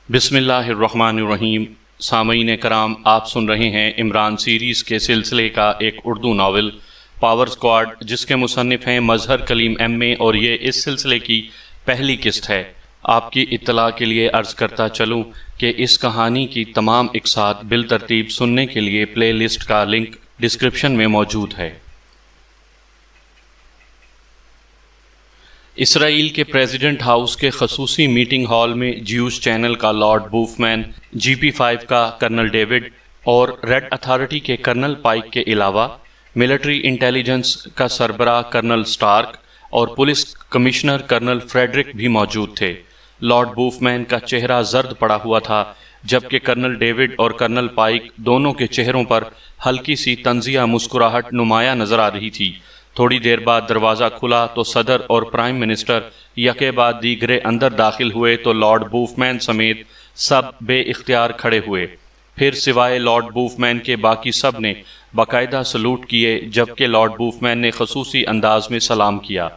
بسم اللہ الرحمن الرحیم۔ سامعین کرام، آپ سن رہے ہیں عمران سیریز کے سلسلے کا ایک اردو ناول پاور اسکواڈ، جس کے مصنف ہیں مظہر کلیم ایم اے، اور یہ اس سلسلے کی پہلی قسط ہے۔ آپ کی اطلاع کے لیے عرض کرتا چلوں کہ اس کہانی کی تمام اقساط بالترتیب سننے کے لیے پلے لسٹ کا لنک ڈسکرپشن میں موجود ہے۔ اسرائیل کے پریزیڈنٹ ہاؤس کے خصوصی میٹنگ ہال میں جیوش چینل کا لارڈ بوفمین، GP5 کا کرنل ڈیوڈ اور ریڈ اتھارٹی کے کرنل پائک کے علاوہ ملٹری انٹیلیجنس کا سربراہ کرنل سٹارک اور پولیس کمشنر کرنل فریڈرک بھی موجود تھے۔ لارڈ بوفمین کا چہرہ زرد پڑا ہوا تھا، جبکہ کرنل ڈیوڈ اور کرنل پائک دونوں کے چہروں پر ہلکی سی طنزیہ مسکراہٹ نمایاں نظر آ رہی تھی۔ تھوڑی دیر بعد دروازہ کھلا تو صدر اور پرائم منسٹر یکے بعد دیگرے اندر داخل ہوئے تو لارڈ بوفمین سمیت سب بے اختیار کھڑے ہوئے۔ پھر سوائے لارڈ بوفمین کے باقی سب نے باقاعدہ سلوٹ کیے، جبکہ لارڈ بوفمین نے خصوصی انداز میں سلام کیا۔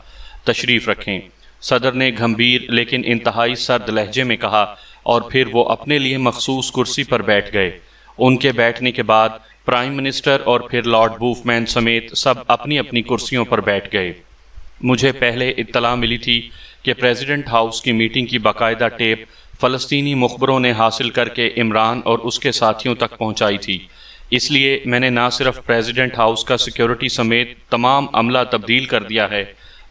تشریف رکھیں، صدر نے گھمبیر لیکن انتہائی سرد لہجے میں کہا، اور پھر وہ اپنے لیے مخصوص کرسی پر بیٹھ گئے۔ ان کے بیٹھنے کے بعد پرائم منسٹر اور پھر لارڈ بوفمین سمیت سب اپنی اپنی کرسیوں پر بیٹھ گئے۔ مجھے پہلے اطلاع ملی تھی کہ پریزیڈنٹ ہاؤس کی میٹنگ کی باقاعدہ ٹیپ فلسطینی مخبروں نے حاصل کر کے عمران اور اس کے ساتھیوں تک پہنچائی تھی۔ اس لیے میں نے نہ صرف پریزیڈنٹ ہاؤس کا سیکیورٹی سمیت تمام عملہ تبدیل کر دیا ہے،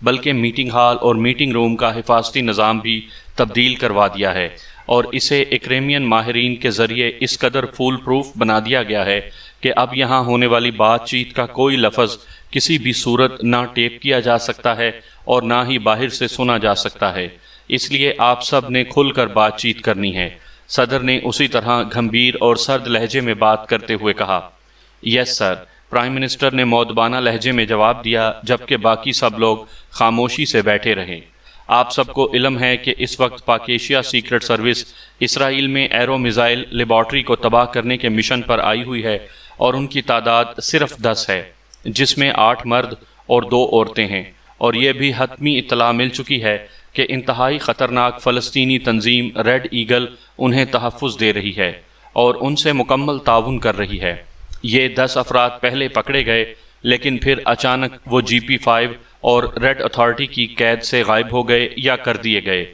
بلکہ میٹنگ ہال اور میٹنگ روم کا حفاظتی نظام بھی تبدیل کروا دیا ہے، اور اسے ایکریمین ماہرین کے ذریعے اس قدر فول پروف بنا دیا گیا ہے کہ اب یہاں ہونے والی بات چیت کا کوئی لفظ کسی بھی صورت نہ ٹیپ کیا جا سکتا ہے اور نہ ہی باہر سے سنا جا سکتا ہے۔ اس لیے آپ سب نے کھل کر بات چیت کرنی ہے۔ صدر نے اسی طرح گھمبیر اور سرد لہجے میں بات کرتے ہوئے کہا۔ یس سر، پرائم منسٹر نے مؤدبانہ لہجے میں جواب دیا، جبکہ باقی سب لوگ خاموشی سے بیٹھے رہے۔ آپ سب کو علم ہے کہ اس وقت پاک ایشیا سیکرٹ سروس اسرائیل میں ایرو میزائل لیبارٹری کو تباہ کرنے کے مشن پر آئی ہوئی ہے، اور ان کی تعداد صرف 10 ہے، جس میں 8 مرد اور 2 عورتیں ہیں، اور یہ بھی حتمی اطلاع مل چکی ہے کہ انتہائی خطرناک فلسطینی تنظیم ریڈ ایگل انہیں تحفظ دے رہی ہے اور ان سے مکمل تعاون کر رہی ہے۔ یہ 10 افراد پہلے پکڑے گئے، لیکن پھر اچانک وہ GP5 اور ریڈ اتھارٹی کی قید سے غائب ہو گئے یا کر دیے گئے۔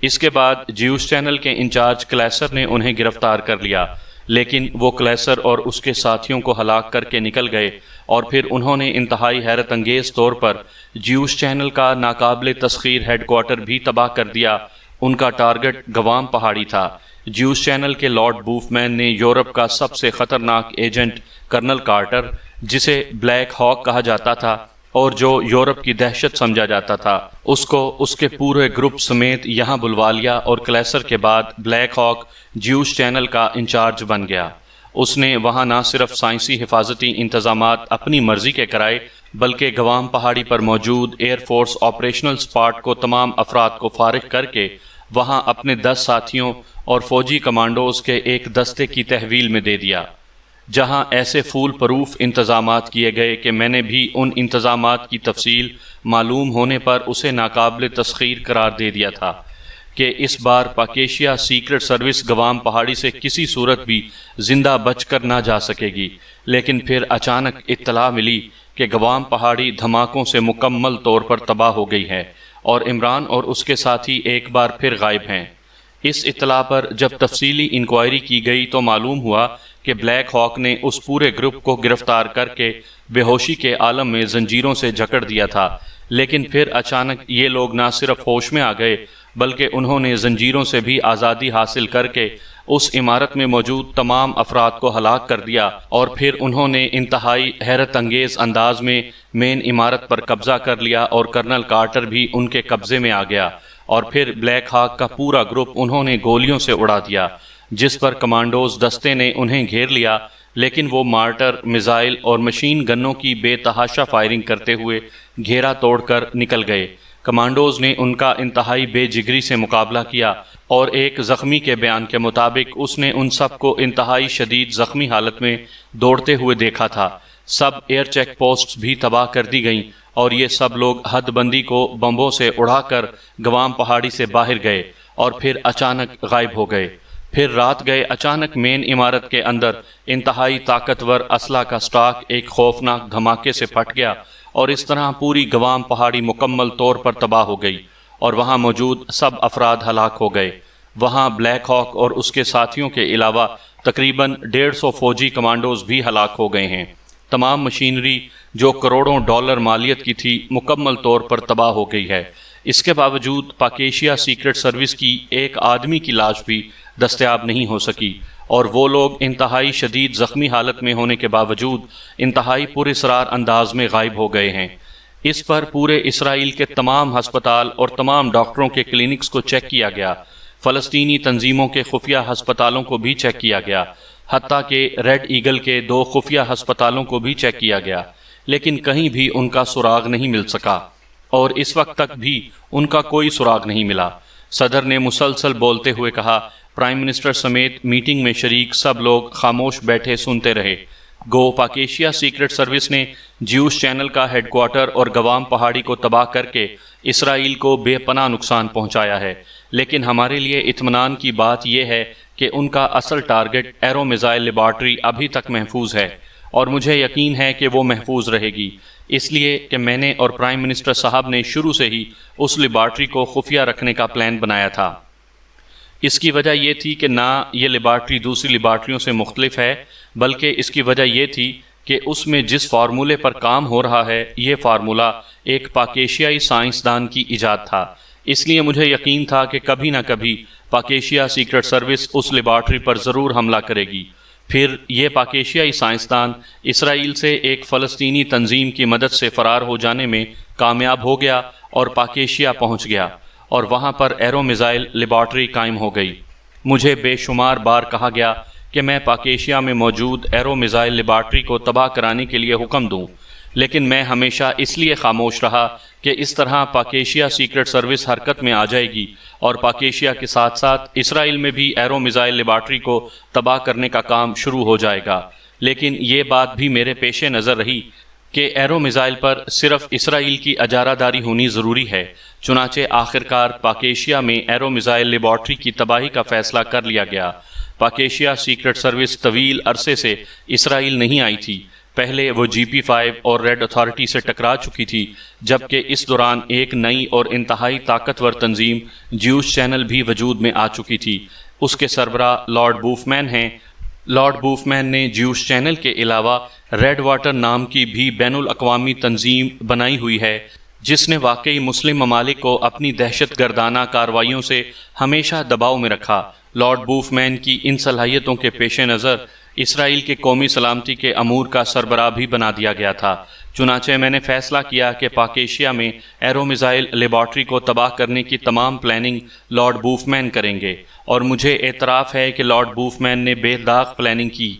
اس کے بعد جیوش چینل کے انچارج کلیسر نے انہیں گرفتار کر لیا، لیکن وہ کلیسر اور اس کے ساتھیوں کو ہلاک کر کے نکل گئے، اور پھر انہوں نے انتہائی حیرت انگیز طور پر جیوش چینل کا ناقابل تسخیر ہیڈ کوارٹر بھی تباہ کر دیا۔ ان کا ٹارگٹ گوام پہاڑی تھا۔ جیوش چینل کے لارڈ بوفمین نے یورپ کا سب سے خطرناک ایجنٹ کرنل کارٹر، جسے بلیک ہاک کہا جاتا تھا اور جو یورپ کی دہشت سمجھا جاتا تھا، اس کو اس کے پورے گروپ سمیت یہاں بلوا لیا، اور کلیسر کے بعد بلیک ہاک جیوش چینل کا انچارج بن گیا۔ اس نے وہاں نہ صرف سائنسی حفاظتی انتظامات اپنی مرضی کے کرائے، بلکہ گوام پہاڑی پر موجود ایئر فورس آپریشنل سپاٹ کو تمام افراد کو فارغ کر کے وہاں اپنے 10 ساتھیوں اور فوجی کمانڈوز کے ایک دستے کی تحویل میں دے دیا، جہاں ایسے فول پروف انتظامات کیے گئے کہ میں نے بھی ان انتظامات کی تفصیل معلوم ہونے پر اسے ناقابل تسخیر قرار دے دیا تھا کہ اس بار پاک ایشیا سیکرٹ سروس گوام پہاڑی سے کسی صورت بھی زندہ بچ کر نہ جا سکے گی۔ لیکن پھر اچانک اطلاع ملی کہ گوام پہاڑی دھماکوں سے مکمل طور پر تباہ ہو گئی ہے، اور عمران اور اس کے ساتھی ایک بار پھر غائب ہیں۔ اس اطلاع پر جب تفصیلی انکوائری کی گئی تو معلوم ہوا کہ بلیک ہاک نے اس پورے گروپ کو گرفتار کر کے بے ہوشی کے عالم میں زنجیروں سے جکڑ دیا تھا، لیکن پھر اچانک یہ لوگ نہ صرف ہوش میں آ گئے، بلکہ انہوں نے زنجیروں سے بھی آزادی حاصل کر کے اس عمارت میں موجود تمام افراد کو ہلاک کر دیا، اور پھر انہوں نے انتہائی حیرت انگیز انداز میں مین عمارت پر قبضہ کر لیا، اور کرنل کارٹر بھی ان کے قبضے میں آ گیا، اور پھر بلیک ہاک کا پورا گروپ انہوں نے گولیوں سے اڑا دیا، جس پر کمانڈوز دستے نے انہیں گھیر لیا، لیکن وہ مارٹر، میزائل اور مشین گنوں کی بے تحاشا فائرنگ کرتے ہوئے گھیرا توڑ کر نکل گئے۔ کمانڈوز نے ان کا انتہائی بے جگری سے مقابلہ کیا، اور ایک زخمی کے بیان کے مطابق اس نے ان سب کو انتہائی شدید زخمی حالت میں دوڑتے ہوئے دیکھا تھا۔ سب ایئر چیک پوسٹس بھی تباہ کر دی گئیں، اور یہ سب لوگ حد بندی کو بمبوں سے اڑا کر گوام پہاڑی سے باہر گئے اور پھر اچانک غائب ہو گئے۔ پھر رات گئے اچانک مین عمارت کے اندر انتہائی طاقتور اسلحہ کا سٹاک ایک خوفناک دھماکے سے پھٹ گیا اور اس طرح پوری گوام پہاڑی مکمل طور پر تباہ ہو گئی اور وہاں موجود سب افراد ہلاک ہو گئے۔ وہاں بلیک ہاک اور اس کے ساتھیوں کے علاوہ تقریباً 150 فوجی کمانڈوز بھی ہلاک ہو گئے ہیں۔ تمام مشینری جو کروڑوں ڈالر مالیت کی تھی مکمل طور پر تباہ ہو گئی ہے۔ اس کے باوجود پاکیشیا سیکرٹ سروس کی ایک آدمی کی لاش بھی دستیاب نہیں ہو سکی اور وہ لوگ انتہائی شدید زخمی حالت میں ہونے کے باوجود انتہائی پراسرار انداز میں غائب ہو گئے ہیں۔ اس پر پورے اسرائیل کے تمام ہسپتال اور تمام ڈاکٹروں کے کلینکس کو چیک کیا گیا، فلسطینی تنظیموں کے خفیہ ہسپتالوں کو بھی چیک کیا گیا، حتیٰ کہ ریڈ ایگل کے 2 خفیہ ہسپتالوں کو بھی چیک کیا گیا، لیکن کہیں بھی ان کا سراغ نہیں مل سکا اور اس وقت تک بھی ان کا کوئی سراغ نہیں ملا۔ صدر نے مسلسل بولتے ہوئے کہا، پرائم منسٹر سمیت میٹنگ میں شریک سب لوگ خاموش بیٹھے سنتے رہے۔ گو پاکیشیا سیکرٹ سروس نے جیوش چینل کا ہیڈ کوارٹر اور گوام پہاڑی کو تباہ کر کے اسرائیل کو بے پناہ نقصان پہنچایا ہے، لیکن ہمارے لیے اطمینان کی بات یہ ہے کہ ان کا اصل ٹارگٹ ایرو میزائل لیبارٹری ابھی تک محفوظ ہے اور مجھے یقین ہے کہ وہ محفوظ رہے گی، اس لیے کہ میں نے اور پرائم منسٹر صاحب نے شروع سے ہی اس لیبارٹری کو خفیہ رکھنے کا پلان بنایا تھا۔ اس کی وجہ یہ تھی کہ نہ یہ لیبارٹری دوسری لیبارٹریوں سے مختلف ہے، بلکہ اس کی وجہ یہ تھی کہ اس میں جس فارمولے پر کام ہو رہا ہے یہ فارمولہ ایک پاکیشیائی سائنسدان کی ایجاد تھا، اس لیے مجھے یقین تھا کہ کبھی نہ کبھی پاکیشیا سیکرٹ سروس اس لیبارٹری پر ضرور حملہ کرے گی۔ پھر یہ پاکیشیائی سائنسدان اسرائیل سے ایک فلسطینی تنظیم کی مدد سے فرار ہو جانے میں کامیاب ہو گیا اور پاکیشیا پہنچ گیا اور وہاں پر ایرو میزائل لیبارٹری قائم ہو گئی۔ مجھے بے شمار بار کہا گیا کہ میں پاکیشیا میں موجود ایرو میزائل لیبارٹری کو تباہ کرانے کے لیے حکم دوں، لیکن میں ہمیشہ اس لیے خاموش رہا کہ اس طرح پاکیشیا سیکرٹ سروس حرکت میں آ جائے گی اور پاکیشیا کے ساتھ ساتھ اسرائیل میں بھی ایرو میزائل لیبارٹری کو تباہ کرنے کا کام شروع ہو جائے گا۔ لیکن یہ بات بھی میرے پیش نظر رہی کہ ایرو میزائل پر صرف اسرائیل کی اجارہ داری ہونی ضروری ہے، چنانچہ آخرکار پاکیشیا میں ایرو میزائل لیبارٹری کی تباہی کا فیصلہ کر لیا گیا۔ پاکیشیا سیکرٹ سروس طویل عرصے سے اسرائیل نہیں آئی تھی، پہلے وہ GP5 اور ریڈ اتھارٹی سے ٹکرا چکی تھی، جبکہ اس دوران ایک نئی اور انتہائی طاقتور تنظیم جیوش چینل بھی وجود میں آ چکی تھی۔ اس کے سربراہ لارڈ بوفمین ہیں۔ لارڈ بوفمین نے جیوش چینل کے علاوہ ریڈ واٹر نام کی بھی بین الاقوامی تنظیم بنائی ہوئی ہے، جس نے واقعی مسلم ممالک کو اپنی دہشت گردانہ کارروائیوں سے ہمیشہ دباؤ میں رکھا۔ لارڈ بوفمین کی ان صلاحیتوں کے پیش نظر اسرائیل کے قومی سلامتی کے امور کا سربراہ بھی بنا دیا گیا تھا۔ چنانچہ میں نے فیصلہ کیا کہ پاکیشیا میں ایرو میزائل لیبارٹری کو تباہ کرنے کی تمام پلاننگ لارڈ بوفمین کریں گے، اور مجھے اعتراف ہے کہ لارڈ بوفمین نے بے داغ پلاننگ کی۔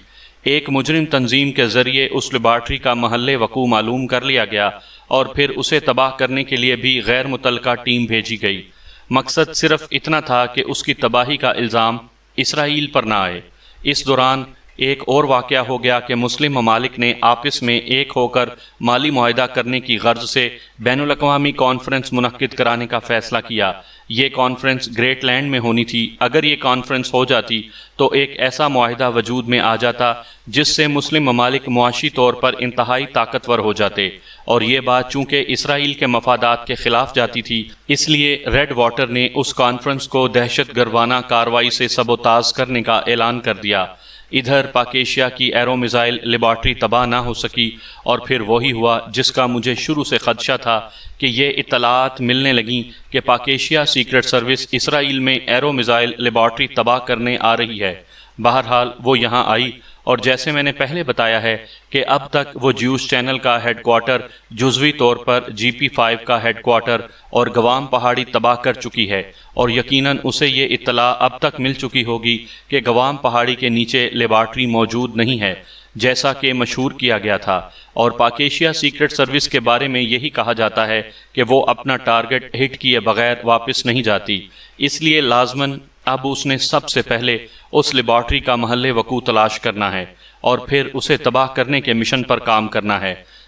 ایک مجرم تنظیم کے ذریعے اس لیبارٹری کا محل وقوع معلوم کر لیا گیا اور پھر اسے تباہ کرنے کے لیے بھی غیر متعلقہ ٹیم بھیجی گئی۔ مقصد صرف اتنا تھا کہ اس کی تباہی کا الزام اسرائیل پر نہ آئے۔ اس دوران ایک اور واقعہ ہو گیا کہ مسلم ممالک نے آپس میں ایک ہو کر مالی معاہدہ کرنے کی غرض سے بین الاقوامی کانفرنس منعقد کرانے کا فیصلہ کیا۔ یہ کانفرنس گریٹ لینڈ میں ہونی تھی۔ اگر یہ کانفرنس ہو جاتی تو ایک ایسا معاہدہ وجود میں آ جاتا جس سے مسلم ممالک معاشی طور پر انتہائی طاقتور ہو جاتے، اور یہ بات چونکہ اسرائیل کے مفادات کے خلاف جاتی تھی، اس لیے ریڈ واٹر نے اس کانفرنس کو دہشت گردانہ کارروائی سے سبوتاژ کرنے کا اعلان کر دیا۔ ادھر پاکیشیا کی ایرو میزائل لیبارٹری تباہ نہ ہو سکی، اور پھر وہی ہوا جس کا مجھے شروع سے خدشہ تھا کہ یہ اطلاعات ملنے لگیں کہ پاکیشیا سیکرٹ سروس اسرائیل میں ایرو میزائل لیبارٹری تباہ کرنے آ رہی ہے۔ بہرحال وہ یہاں آئی، اور جیسے میں نے پہلے بتایا ہے کہ اب تک وہ جیوش چینل کا ہیڈ کوارٹر، جزوی طور پر GP5 کا ہیڈ کوارٹر اور گوام پہاڑی تباہ کر چکی ہے، اور یقیناً اسے یہ اطلاع اب تک مل چکی ہوگی کہ گوام پہاڑی کے نیچے لیبارٹری موجود نہیں ہے، جیسا کہ مشہور کیا گیا تھا، اور پاکیشیا سیکرٹ سروس کے بارے میں یہی کہا جاتا ہے کہ وہ اپنا ٹارگٹ ہٹ کیے بغیر واپس نہیں جاتی۔ اس لیے لازماً اب اس نے سب سے پہلے اس لیبارٹری کا محل وقوع تلاش کرنا ہے اور پھر اسے تباہ کرنے کے مشن پر کام کرنا ہے۔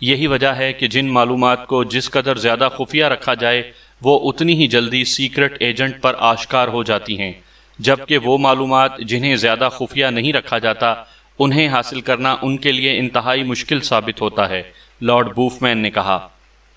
یہی وجہ ہے کہ جن معلومات کو جس قدر زیادہ خفیہ رکھا جائے وہ اتنی ہی جلدی سیکرٹ ایجنٹ پر آشکار ہو جاتی ہیں، جبکہ وہ معلومات جنہیں زیادہ خفیہ نہیں رکھا جاتا انہیں حاصل کرنا ان کے لیے انتہائی مشکل ثابت ہوتا ہے، لارڈ بوفمین نے کہا۔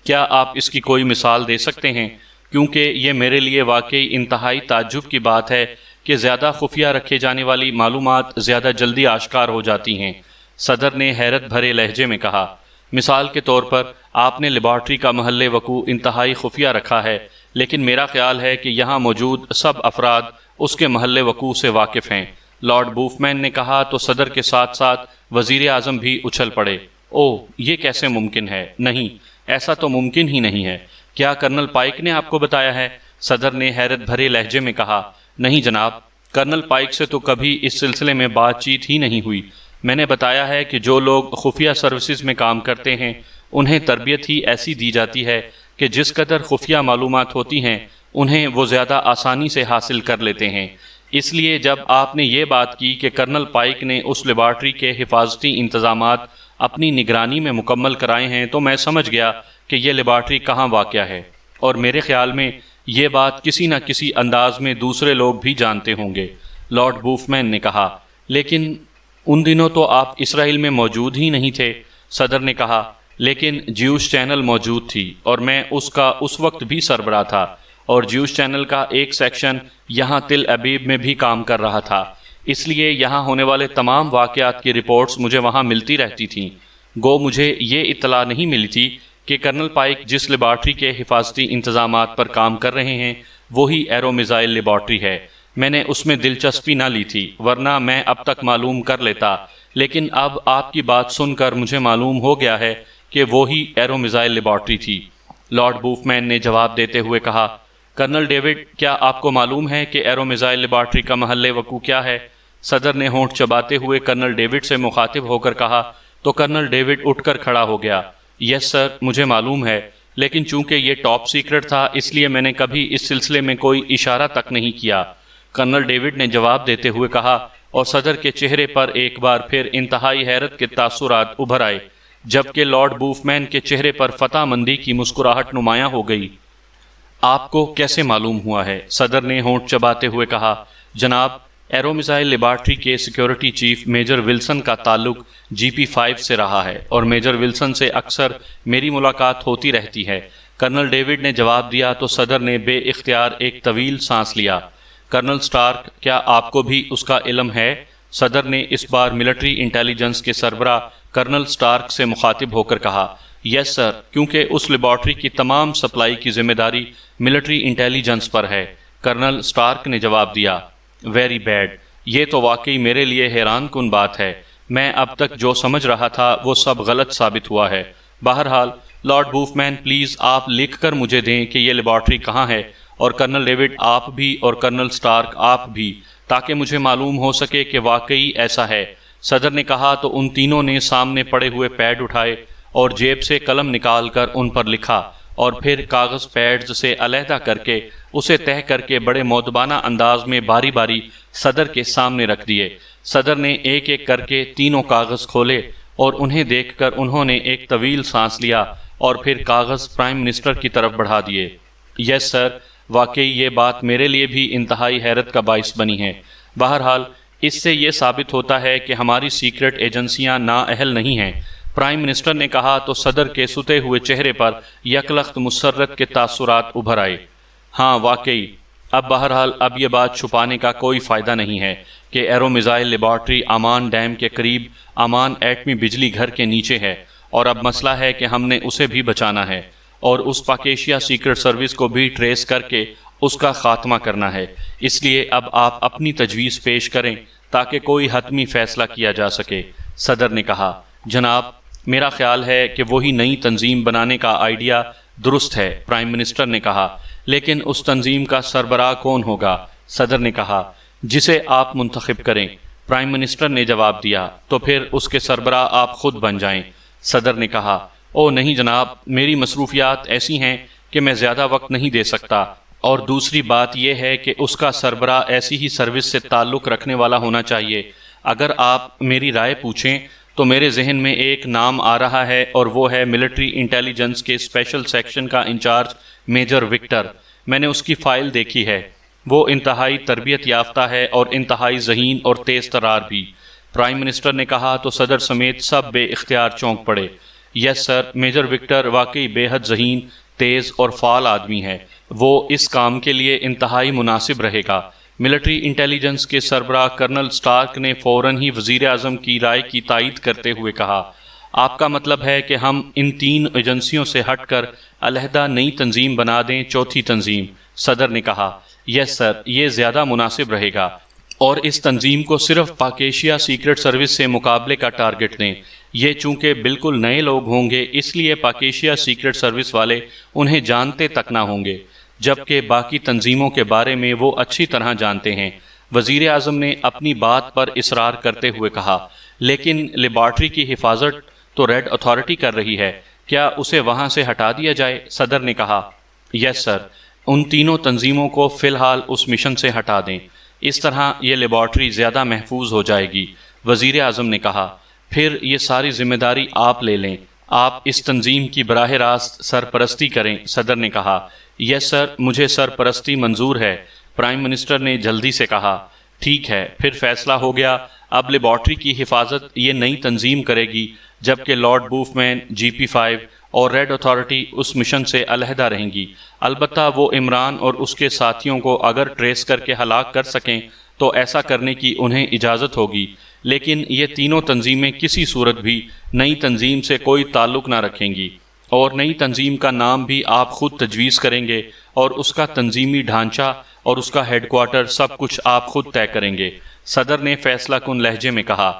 کیا آپ اس کی کوئی مثال دے سکتے ہیں؟ کیونکہ یہ میرے لیے واقعی انتہائی تعجب کی بات ہے کہ زیادہ خفیہ رکھے جانے والی معلومات زیادہ جلدی آشکار ہو جاتی ہیں، صدر نے حیرت بھرے لہجے میں کہا۔ مثال کے طور پر آپ نے لیبارٹری کا محل وقوع انتہائی خفیہ رکھا ہے، لیکن میرا خیال ہے کہ یہاں موجود سب افراد اس کے محل وقوع سے واقف ہیں، لارڈ بوفمین نے کہا تو صدر کے ساتھ ساتھ وزیر اعظم بھی اچھل پڑے۔ اوہ، یہ کیسے ممکن ہے؟ نہیں، ایسا تو ممکن ہی نہیں ہے۔ کیا کرنل پائک نے آپ کو بتایا ہے؟ صدر نے حیرت بھرے لہجے میں کہا۔ نہیں جناب، کرنل پائک سے تو کبھی اس سلسلے میں بات چیت ہی نہیں ہوئی۔ میں نے بتایا ہے کہ جو لوگ خفیہ سروسز میں کام کرتے ہیں انہیں تربیت ہی ایسی دی جاتی ہے کہ جس قدر خفیہ معلومات ہوتی ہیں انہیں وہ زیادہ آسانی سے حاصل کر لیتے ہیں۔ اس لیے جب آپ نے یہ بات کی کہ کرنل پائک نے اس لیبارٹری کے حفاظتی انتظامات اپنی نگرانی میں مکمل کرائے ہیں تو میں سمجھ گیا کہ یہ لیبارٹری کہاں واقع ہے، اور میرے خیال میں یہ بات کسی نہ کسی انداز میں دوسرے لوگ بھی جانتے ہوں گے، لارڈ بوفمین نے کہا۔ لیکن ان دنوں تو آپ اسرائیل میں موجود ہی نہیں تھے، صدر نے کہا۔ لیکن جیوش چینل موجود تھی اور میں اس کا اس وقت بھی سربراہ تھا، اور جیوش چینل کا ایک سیکشن یہاں تل ابیب میں بھی کام کر رہا تھا، اس لیے یہاں ہونے والے تمام واقعات کی رپورٹس مجھے وہاں ملتی رہتی تھیں۔ گو مجھے یہ اطلاع نہیں ملی تھی کہ کرنل پائک جس لیبارٹری کے حفاظتی انتظامات پر کام کر رہے ہیں وہی ایرو میزائل لیبارٹری ہے۔ میں نے اس میں دلچسپی نہ لی تھی، ورنہ میں اب تک معلوم کر لیتا، لیکن اب آپ کی بات سن کر مجھے معلوم ہو گیا ہے کہ وہی ایرو میزائل لیبارٹری تھی، لارڈ بوفمین نے جواب دیتے ہوئے کہا۔ کرنل ڈیوڈ، کیا آپ کو معلوم ہے کہ ایرو میزائل لیبارٹری کا محل وقوع کیا ہے؟ صدر نے ہونٹ چباتے ہوئے کرنل ڈیوڈ سے مخاطب ہو کر کہا تو کرنل ڈیوڈ اٹھ کر کھڑا ہو گیا۔ یس سر، مجھے معلوم ہے، لیکن چونکہ یہ ٹاپ سیکرٹ تھا اس لیے میں نے کبھی اس سلسلے میں کوئی اشارہ تک نہیں کیا، کرنل ڈیوڈ نے جواب دیتے ہوئے کہا، اور صدر کے چہرے پر ایک بار پھر انتہائی حیرت کے تاثرات ابھر آئے، جبکہ لارڈ بوفمین کے چہرے پر فتح مندی کی مسکراہٹ نمایاں ہو گئی۔ آپ کو کیسے معلوم ہوا ہے؟ صدر نے ہونٹ چباتے ہوئے کہا۔ جناب، ایرو میزائل لیبارٹری کے سیکیورٹی چیف میجر ولسن کا تعلق GP5 سے رہا ہے، اور میجر ولسن سے اکثر میری ملاقات ہوتی رہتی ہے، کرنل ڈیوڈ نے جواب دیا تو صدر نے بے اختیار ایک طویل سانس لیا۔ کرنل سٹارک، کیا آپ کو بھی اس کا علم ہے؟ صدر نے اس بار ملٹری انٹیلیجنس کے سربراہ کرنل سٹارک سے مخاطب ہو کر کہا۔ یس سر، کیونکہ اس لیبارٹری کی تمام سپلائی کی ذمہ داری ملٹری انٹیلیجنس پر ہے، کرنل سٹارک نے جواب دیا۔ ویری بیڈ، یہ تو واقعی میرے لیے حیران کن بات ہے، میں اب تک جو سمجھ رہا تھا وہ سب غلط ثابت ہوا ہے۔ بہرحال لارڈ بوفمین، پلیز آپ لکھ کر مجھے دیں کہ یہ لیبارٹری کہاں ہے، اور کرنل ڈیوڈ آپ بھی اور کرنل سٹارک آپ بھی، تاکہ مجھے معلوم ہو سکے کہ واقعی ایسا ہے، صدر نے کہا تو ان تینوں نے سامنے پڑے ہوئے پیڈ اٹھائے اور جیب سے قلم نکال کر ان پر لکھا، اور پھر کاغذ پیڈز سے علیحدہ کر کے اسے تہہ کر کے بڑے مؤدبانہ انداز میں باری باری صدر کے سامنے رکھ دیے۔ صدر نے ایک ایک کر کے تینوں کاغذ کھولے اور انہیں دیکھ کر انہوں نے ایک طویل سانس لیا اور پھر کاغذ پرائم منسٹر کی طرف بڑھا دیے۔ یس سر، واقعی یہ بات میرے لیے بھی انتہائی حیرت کا باعث بنی ہے۔ بہرحال اس سے یہ ثابت ہوتا ہے کہ ہماری سیکرٹ ایجنسیاں نااہل نہیں ہیں، پرائم منسٹر نے کہا تو صدر کے ستے ہوئے چہرے پر یکلخت مسرت کے تاثرات ابھر آئے۔ ہاں واقعی، بہرحال اب یہ بات چھپانے کا کوئی فائدہ نہیں ہے کہ ایرو میزائل لیبارٹری امان ڈیم کے قریب امان ایٹمی بجلی گھر کے نیچے ہے، اور اب مسئلہ ہے کہ ہم نے اسے بھی بچانا ہے اور اس پاکیشیا سیکرٹ سروس کو بھی ٹریس کر کے اس کا خاتمہ کرنا ہے۔ اس لیے اب آپ اپنی تجویز پیش کریں تاکہ کوئی حتمی فیصلہ کیا جا سکے، صدر نے کہا۔ جناب، میرا خیال ہے کہ وہی نئی تنظیم بنانے کا آئیڈیا درست ہے، پرائم منسٹر نے کہا، لیکن اس تنظیم کا سربراہ کون ہوگا؟ صدر نے کہا۔ جسے آپ منتخب کریں، پرائم منسٹر نے جواب دیا، تو پھر اس کے سربراہ آپ خود بن جائیں، صدر نے کہا۔ او نہیں جناب، میری مصروفیات ایسی ہیں کہ میں زیادہ وقت نہیں دے سکتا، اور دوسری بات یہ ہے کہ اس کا سربراہ ایسی ہی سروس سے تعلق رکھنے والا ہونا چاہیے۔ اگر آپ میری رائے پوچھیں تو میرے ذہن میں ایک نام آ رہا ہے اور وہ ہے ملٹری انٹیلیجنس کے اسپیشل سیکشن کا انچارج میجر وکٹر۔ میں نے اس کی فائل دیکھی ہے، وہ انتہائی تربیت یافتہ ہے اور انتہائی ذہین اور تیز ترار بھی۔ پرائم منسٹر نے کہا تو صدر سمیت سب بے اختیار چونک پڑے۔ یس سر، میجر وکٹر واقعی بے حد ذہین، تیز اور فعال آدمی ہے، وہ اس کام کے لیے انتہائی مناسب رہے گا۔ ملٹری انٹیلیجنس کے سربراہ کرنل سٹارک نے فوراً ہی وزیر اعظم کی رائے کی تائید کرتے ہوئے کہا، آپ کا مطلب ہے کہ ہم ان 3 ایجنسیوں سے ہٹ کر علیحدہ نئی تنظیم بنا دیں، چوتھی تنظیم؟ صدر نے کہا، یس سر، یہ زیادہ مناسب رہے گا، اور اس تنظیم کو صرف پاک ایشیا سیکرٹ سروس سے مقابلے کا ٹارگٹ دیں۔ یہ چونکہ بالکل نئے لوگ ہوں گے، اس لیے پاک ایشیا سیکرٹ سروس والے انہیں جانتے تک نہ ہوں گے، جبکہ باقی تنظیموں کے بارے میں وہ اچھی طرح جانتے ہیں۔ وزیر اعظم نے اپنی بات پر اصرار کرتے ہوئے کہا، لیکن لیبارٹری کی حفاظت تو ریڈ اتھارٹی کر رہی ہے، کیا اسے وہاں سے ہٹا دیا جائے؟ صدر نے کہا، یس سر، ان تینوں تنظیموں کو فی الحال اس مشن سے ہٹا دیں، اس طرح یہ لیبارٹری زیادہ محفوظ ہو جائے گی۔ وزیر اعظم نے کہا، پھر یہ ساری ذمہ داری آپ لے لیں، آپ اس تنظیم کی براہ راست سرپرستی کریں۔ صدر نے کہا، یس سر، مجھے سرپرستی منظور ہے۔ پرائم منسٹر نے جلدی سے کہا، ٹھیک ہے، پھر فیصلہ ہو گیا، اب لیبارٹری کی حفاظت یہ نئی تنظیم کرے گی، جبکہ لارڈ بوفمین، GP5 اور ریڈ اتھارٹی اس مشن سے علیحدہ رہیں گی۔ البتہ وہ عمران اور اس کے ساتھیوں کو اگر ٹریس کر کے ہلاک کر سکیں تو ایسا کرنے کی انہیں اجازت ہوگی، لیکن یہ تینوں تنظیمیں کسی صورت بھی نئی تنظیم سے کوئی تعلق نہ رکھیں گی، اور نئی تنظیم کا نام بھی آپ خود تجویز کریں گے، اور اس کا تنظیمی ڈھانچہ اور اس کا ہیڈ کوارٹر سب کچھ آپ خود طے کریں گے۔ صدر نے فیصلہ کن لہجے میں کہا،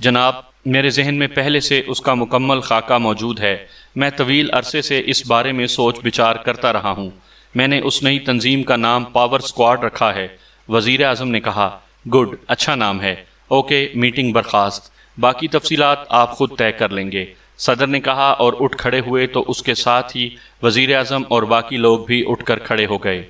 جناب، میرے ذہن میں پہلے سے اس کا مکمل خاکہ موجود ہے، میں طویل عرصے سے اس بارے میں سوچ بچار کرتا رہا ہوں۔ میں نے اس نئی تنظیم کا نام پاور اسکواڈ رکھا ہے۔ وزیر اعظم نے کہا، گڈ، اچھا نام ہے، اوکے، میٹنگ برخاست، باقی تفصیلات آپ خود طے کر لیں گے۔ صدر نے کہا اور اٹھ کھڑے ہوئے تو اس کے ساتھ ہی وزیر اعظم اور باقی لوگ بھی اٹھ کر کھڑے ہو گئے۔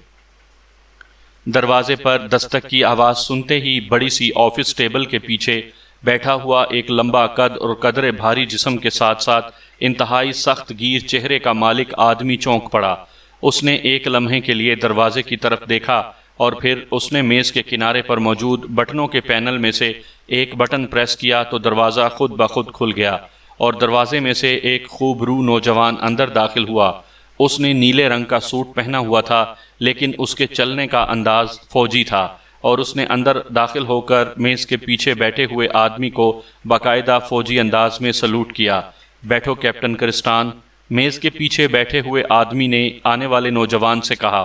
دروازے پر دستک کی آواز سنتے ہی بڑی سی آفس ٹیبل کے پیچھے بیٹھا ہوا ایک لمبا قد اور قدرے بھاری جسم کے ساتھ ساتھ انتہائی سخت گیر چہرے کا مالک آدمی چونک پڑا۔ اس نے ایک لمحے کے لیے دروازے کی طرف دیکھا اور پھر اس نے میز کے کنارے پر موجود بٹنوں کے پینل میں سے ایک بٹن پریس کیا تو دروازہ خود بخود کھل گیا اور دروازے میں سے ایک خوب رو نوجوان اندر داخل ہوا۔ اس نے نیلے رنگ کا سوٹ پہنا ہوا تھا، لیکن اس کے چلنے کا انداز فوجی تھا، اور اس نے اندر داخل ہو کر میز کے پیچھے بیٹھے ہوئے آدمی کو باقاعدہ فوجی انداز میں سلوٹ کیا۔ بیٹھو کیپٹن کرسٹان، میز کے پیچھے بیٹھے ہوئے آدمی نے آنے والے نوجوان سے کہا۔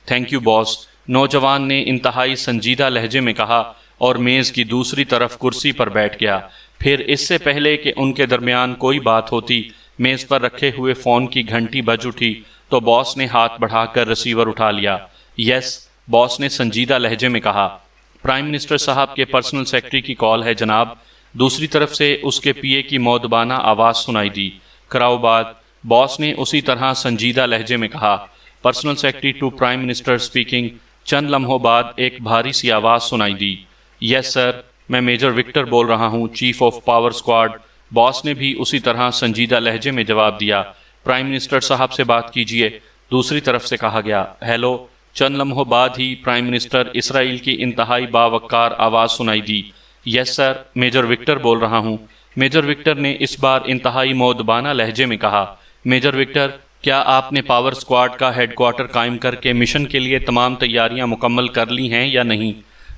تھینک یو باس، نوجوان نے انتہائی سنجیدہ لہجے میں کہا اور میز کی دوسری طرف کرسی پر بیٹھ گیا۔ پھر اس سے پہلے کہ ان کے درمیان کوئی بات ہوتی، میز پر رکھے ہوئے فون کی گھنٹی بج اٹھی تو باس نے ہاتھ بڑھا کر ریسیور اٹھا لیا۔ یس، باس نے سنجیدہ لہجے میں کہا، پرائم منسٹر صاحب کے پرسنل سیکرٹری کی کال ہے جناب۔ دوسری طرف سے اس کے پی اے کی مؤدبانہ آواز سنائی دی۔ کراؤ بات، باس نے اسی طرح سنجیدہ لہجے میں کہا۔ Personal secretary to prime minister speaking. چند لمحوں بعد ایک بھاری سی آواز سنائی دی۔ یس سر، میں میجر وکٹر بول رہا ہوں، چیف آف پاور اسکواڈ۔ باس نے بھی اسی طرح سنجیدہ لہجے میں جواب دیا۔ پرائم منسٹر صاحب سے بات کیجیے، دوسری طرف سے کہا گیا۔ ہیلو۔ چند لمحوں بعد ہی پرائم منسٹر اسرائیل کی انتہائی باوقار آواز سنائی دی۔ یس سر، میجر وکٹر بول رہا ہوں۔ میجر وکٹر نے اس بار انتہائی مؤدبانہ لہجے میں کہا۔ میجر وکٹر، کیا آپ نے پاور اسکواڈ کا ہیڈ کوارٹر قائم کر کے مشن کے لیے تمام تیاریاں مکمل کر لی ہیں یا نہیں؟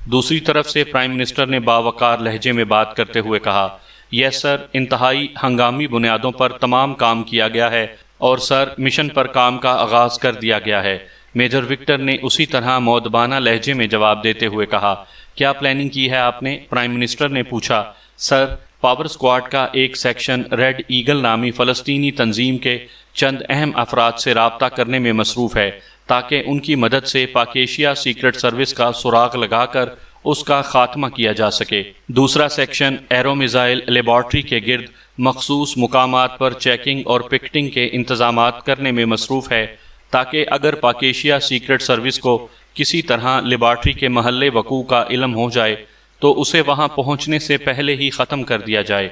دوسری طرف سے پرائم منسٹر نے باوقار لہجے میں بات کرتے ہوئے کہا۔ یس سر، انتہائی ہنگامی بنیادوں پر تمام کام کیا گیا ہے، اور سر، مشن پر کام کا آغاز کر دیا گیا ہے۔ میجر وکٹر نے اسی طرح مؤدبانہ لہجے میں جواب دیتے ہوئے کہا۔ کیا پلاننگ کی ہے آپ نے؟ پرائم منسٹر نے پوچھا۔ سر، پاور اسکواڈ کا ایک سیکشن ریڈ ایگل نامی فلسطینی تنظیم کے چند اہم افراد سے رابطہ کرنے میں مصروف ہے، تاکہ ان کی مدد سے پاک ایشیا سیکرٹ سروس کا سراغ لگا کر اس کا خاتمہ کیا جا سکے۔ دوسرا سیکشن ایرو میزائل لیبارٹری کے گرد مخصوص مقامات پر چیکنگ اور پکٹنگ کے انتظامات کرنے میں مصروف ہے، تاکہ اگر پاک ایشیا سیکرٹ سروس کو کسی طرح لیبارٹری کے محل وقوع کا علم ہو جائے تو اسے وہاں پہنچنے سے پہلے ہی ختم کر دیا جائے۔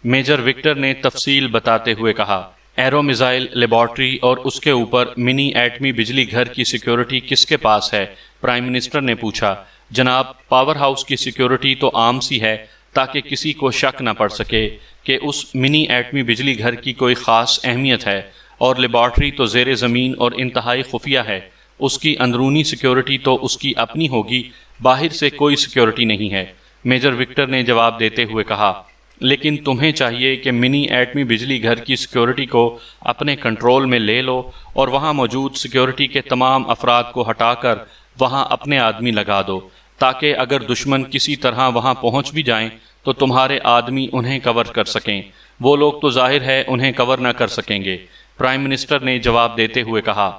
میجر وکٹر نے تفصیل بتاتے ہوئے کہا، ایرو میزائل لیبارٹری اور اس کے اوپر منی ایٹمی بجلی گھر کی سیکیورٹی کس کے پاس ہے؟ پرائم منسٹر نے پوچھا۔ جناب، پاور ہاؤس کی سیکیورٹی تو عام سی ہے تاکہ کسی کو شک نہ پڑ سکے کہ اس منی ایٹمی بجلی گھر کی کوئی خاص اہمیت ہے، اور لیبارٹری تو زیر زمین اور انتہائی خفیہ ہے۔ اس کی اندرونی سیکیورٹی تو اس کی اپنی ہوگی، باہر سے کوئی سیکیورٹی نہیں ہے، میجر وکٹر نے جواب دیتے ہوئے کہا۔ لیکن تمہیں چاہیے کہ منی ایٹمی بجلی گھر کی سیکیورٹی کو اپنے کنٹرول میں لے لو اور وہاں موجود سیکیورٹی کے تمام افراد کو ہٹا کر وہاں اپنے آدمی لگا دو، تاکہ اگر دشمن کسی طرح وہاں پہنچ بھی جائیں تو تمہارے آدمی انہیں کور کر سکیں۔ وہ لوگ تو ظاہر ہے انہیں کور نہ کر سکیں گے، پرائم منسٹر نے جواب دیتے ہوئے کہا۔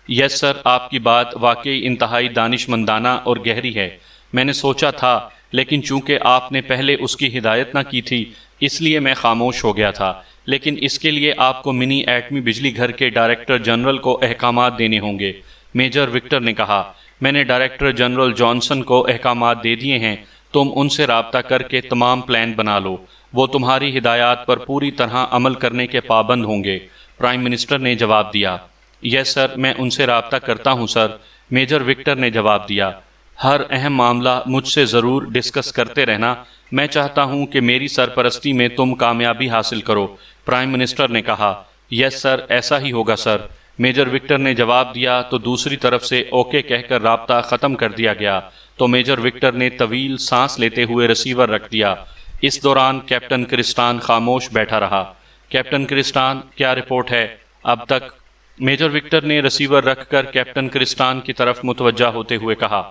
یس سر، آپ کی بات واقعی انتہائی دانش مندانہ اور گہری ہے۔ میں نے سوچا تھا، لیکن چونکہ آپ نے پہلے اس کی ہدایت نہ کی تھی اس لیے میں خاموش ہو گیا تھا، لیکن اس کے لیے آپ کو منی ایٹمی بجلی گھر کے ڈائریکٹر جنرل کو احکامات دینے ہوں گے، میجر وکٹر نے کہا۔ میں نے ڈائریکٹر جنرل جانسن کو احکامات دے دیے ہیں، تم ان سے رابطہ کر کے تمام پلان بنا لو، وہ تمہاری ہدایات پر پوری طرح عمل کرنے کے پابند ہوں گے، پرائم منسٹر نے جواب دیا۔ یس سر، میں ان سے رابطہ کرتا ہوں سر، میجر وکٹر نے جواب دیا۔ ہر اہم معاملہ مجھ سے ضرور ڈسکس کرتے رہنا، میں چاہتا ہوں کہ میری سرپرستی میں تم کامیابی حاصل کرو، پرائم منسٹر نے کہا۔ یس سر، ایسا ہی ہوگا سر، میجر وکٹر نے جواب دیا تو دوسری طرف سے اوکے کہہ کر رابطہ ختم کر دیا گیا تو میجر وکٹر نے طویل سانس لیتے ہوئے ریسیور رکھ دیا۔ اس دوران کیپٹن کرسٹان خاموش بیٹھا رہا۔ کیپٹن کرسٹان، کیا رپورٹ ہے اب تک؟ میجر وکٹر نے ریسیور رکھ کر کیپٹن کرسٹان کی طرف متوجہ ہوتے ہوئے کہا۔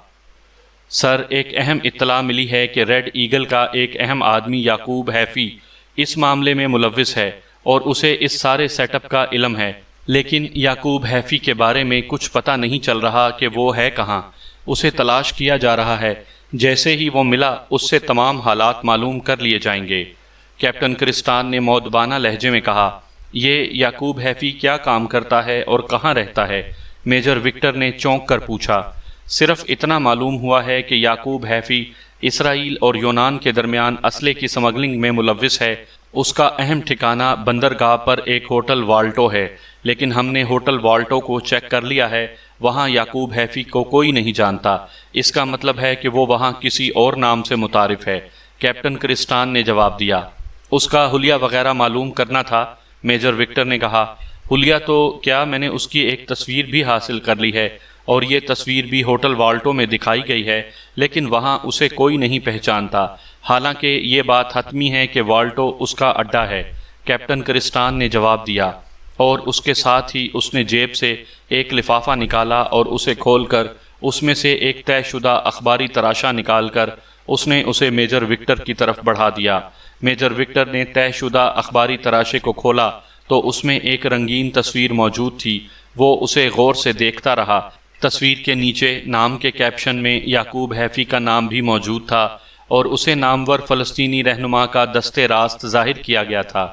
سر، ایک اہم اطلاع ملی ہے کہ ریڈ ایگل کا ایک اہم آدمی یعقوب ہیفی اس معاملے میں ملوث ہے اور اسے اس سارے سیٹ اپ کا علم ہے، لیکن یعقوب ہیفی کے بارے میں کچھ پتہ نہیں چل رہا کہ وہ ہے کہاں۔ اسے تلاش کیا جا رہا ہے، جیسے ہی وہ ملا اس سے تمام حالات معلوم کر لیے جائیں گے، کیپٹن کرسٹان نے مؤدبانہ لہجے میں کہا۔ یہ یعقوب ہیفی کیا کام کرتا ہے اور کہاں رہتا ہے؟ میجر وکٹر نے چونک کر پوچھا۔ صرف اتنا معلوم ہوا ہے کہ یعقوب ہیفی اسرائیل اور یونان کے درمیان اسلحے کی سمگلنگ میں ملوث ہے۔ اس کا اہم ٹھکانہ بندرگاہ پر ایک ہوٹل والٹو ہے، لیکن ہم نے ہوٹل والٹو کو چیک کر لیا ہے، وہاں یعقوب ہیفی کو کوئی نہیں جانتا۔ اس کا مطلب ہے کہ وہ وہاں کسی اور نام سے متعارف ہے، کیپٹن کرسٹان نے جواب دیا۔ اس کا حلیہ وغیرہ معلوم کرنا تھا، میجر وکٹر نے کہا۔ حلیہ تو کیا، میں نے اس کی ایک تصویر بھی حاصل کر لی ہے اور یہ تصویر بھی ہوٹل والٹو میں دکھائی گئی ہے، لیکن وہاں اسے کوئی نہیں پہچانتا، حالانکہ یہ بات حتمی ہے کہ والٹو اس کا اڈا ہے، کیپٹن کرسٹان نے جواب دیا۔ اور اس کے ساتھ ہی اس نے جیب سے ایک لفافہ نکالا اور اسے کھول کر اس میں سے ایک طے شدہ اخباری تراشا نکال کر اس نے اسے میجر وکٹر کی طرف بڑھا دیا۔ میجر وکٹر نے طے شدہ اخباری تراشے کو کھولا تو اس میں ایک رنگین تصویر موجود تھی۔ وہ اسے غور سے دیکھتا رہا۔ تصویر کے نیچے نام کے کیپشن میں یعقوب ہیفی کا نام بھی موجود تھا اور اسے نامور فلسطینی رہنما کا دست راست ظاہر کیا گیا تھا۔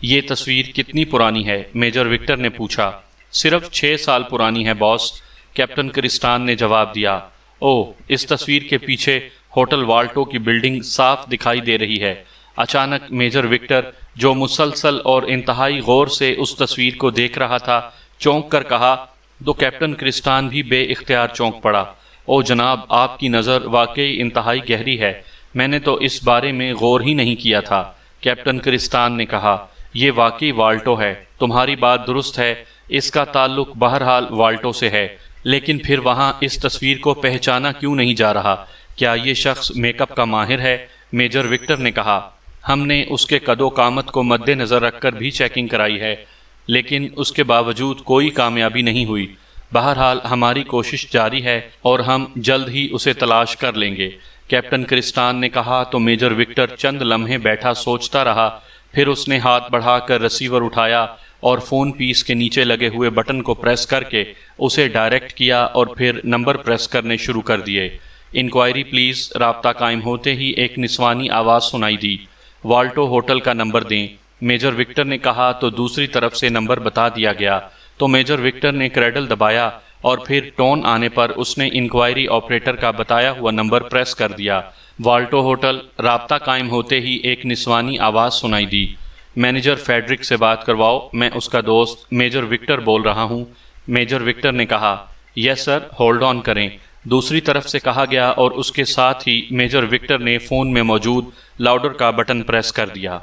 یہ تصویر کتنی پرانی ہے؟ میجر وکٹر نے پوچھا۔ صرف 6 سال پرانی ہے باس، کیپٹن کرسٹان نے جواب دیا۔ اوہ، اس تصویر کے پیچھے ہوٹل والٹو کی بلڈنگ صاف دکھائی دے رہی ہے۔ اچانک میجر وکٹر، جو مسلسل اور انتہائی غور سے اس تصویر کو دیکھ رہا تھا، چونک کر کہا۔ تو کیپٹن کرسٹان بھی بے اختیار چونک پڑا۔ او جناب، آپ کی نظر واقعی انتہائی گہری ہے، میں نے تو اس بارے میں غور ہی نہیں کیا تھا، کیپٹن کرسٹان نے کہا۔ یہ واقعی والٹو ہے، تمہاری بات درست ہے، اس کا تعلق بہرحال والٹو سے ہے، لیکن پھر وہاں اس تصویر کو پہچانا کیوں نہیں جا رہا؟ کیا یہ شخص میک اپ کا ماہر ہے؟ میجر وکٹر نے کہا۔ ہم نے اس کے قد و قامت کو مد نظر رکھ کر بھی چیکنگ کرائی ہے، لیکن اس کے باوجود کوئی کامیابی نہیں ہوئی۔ بہرحال ہماری کوشش جاری ہے اور ہم جلد ہی اسے تلاش کر لیں گے، کیپٹن کرسٹان نے کہا تو میجر وکٹر چند لمحے بیٹھا سوچتا رہا، پھر اس نے ہاتھ بڑھا کر ریسیور اٹھایا اور فون پیس کے نیچے لگے ہوئے بٹن کو پریس کر کے اسے ڈائریکٹ کیا اور پھر نمبر پریس کرنے شروع کر دیے۔ انکوائری پلیز، رابطہ قائم ہوتے ہی ایک نسوانی آواز سنائی دی۔ والٹو ہوٹل کا نمبر دیں، میجر وکٹر نے کہا تو دوسری طرف سے نمبر بتا دیا گیا تو میجر وکٹر نے کریڈل دبایا اور پھر ٹون آنے پر اس نے انکوائری آپریٹر کا بتایا ہوا نمبر پریس کر دیا۔ والٹو ہوٹل۔ رابطہ قائم ہوتے ہی ایک نسوانی آواز سنائی دی، مینیجر فیڈرک سے بات کرواؤ، میں اس کا دوست میجر وکٹر بول رہا ہوں۔ میجر وکٹر نے کہا، یس سر، ہولڈ آن کریں۔ دوسری طرف سے کہا گیا اور اس کے ساتھ ہی میجر وکٹر نے فون میں موجود لاؤڈر کا بٹن پریس کر دیا۔